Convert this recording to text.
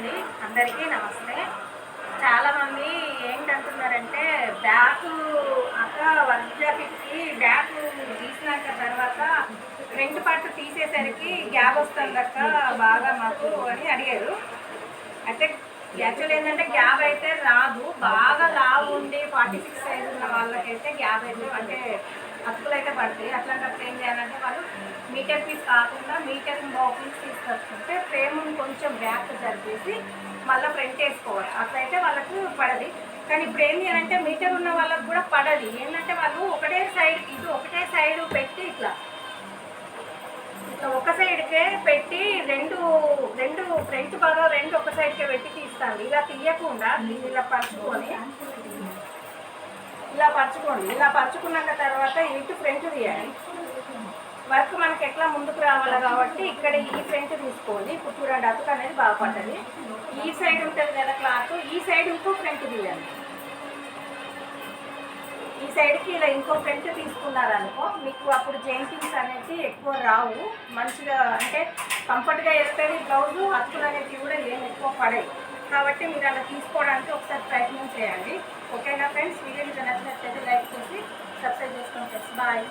అండి, అందరికీ నమస్తే. చాలామంది ఏంటంటున్నారంటే బ్యాక్ అక్క వర్క్ జాకెట్కి బ్యాక్ తీసినాక తర్వాత ఫ్రంట్ పార్ట్ తీసేసరికి గ్యాప్ వస్తుంది అక్క బాగా మాకు అని అడిగారు. అయితే యాక్చువల్ ఏంటంటే గ్యాప్ అయితే రాదు. బాగా లావు ఉండి 46 సైజ్ ఉన్న వాళ్ళకైతే గ్యాప్ అయితే అంటే అతుకులు అయితే పడతాయి. అట్లాంటప్పుడు ఏం చేయాలంటే వాళ్ళు మీటర్ పీస్ కాకుండా మీటర్ పీస్ తీసుకొచ్చుకుంటే ఫ్రేమ్ కొంచెం బ్యాక్ జరిపేసి మళ్ళీ ఫ్రంట్ వేసుకోవాలి. అట్లయితే వాళ్ళకు పడది. కానీ ఇప్పుడు ఏంటి అంటే మీటర్ ఉన్న వాళ్ళకు కూడా పడది. ఏంటంటే వాళ్ళు ఒకటే సైడ్ పెట్టి ఇట్లా ఒక సైడ్కే పెట్టి రెండు రెండు ఫ్రంట్ భాగం రెండు ఒక సైడ్కే పెట్టి తీస్తాను. ఇలా తీయకుండా ఇలా పరుచుకోండి. ఇలా పరుచుకున్నాక తర్వాత ఇటు ఫ్రంట్ తీయాలి. వర్క్ మనకి ఎట్లా ముందుకు రావాలి కాబట్టి ఇక్కడ ఈ ఫ్రంట్ తీసుకోండి. ఇప్పుడు చూడండి అతుకు అనేది బాగుపడ్డది. ఈ సైడ్ ఉంటుంది కదా క్లాత్, ఈ సైడ్ ఇంకో ఫ్రంట్ తీయాలి. ఈ సైడ్కి ఇలా ఇంకో ఫ్రంట్ తీసుకున్నారనుకో మీకు అప్పుడు జెయింటింగ్స్ అనేది ఎక్కువ రావు. మంచిగా అంటే కంఫర్ట్గా వేస్తుంది బ్లౌజు. అతుకులు అనేవి కూడా ఏం ఎక్కువ పడాయి. కాబట్టి మీరు అలా తీసుకోవడానికి ఒకసారి ప్రయత్నం చేయండి. ఓకేనా ఫ్రెండ్స్? వీడియోని నచ్చినట్లయితే లైక్ చేసి సబ్స్క్రైబ్ చేసుకోండి ఫ్రెండ్స్. బాయ్.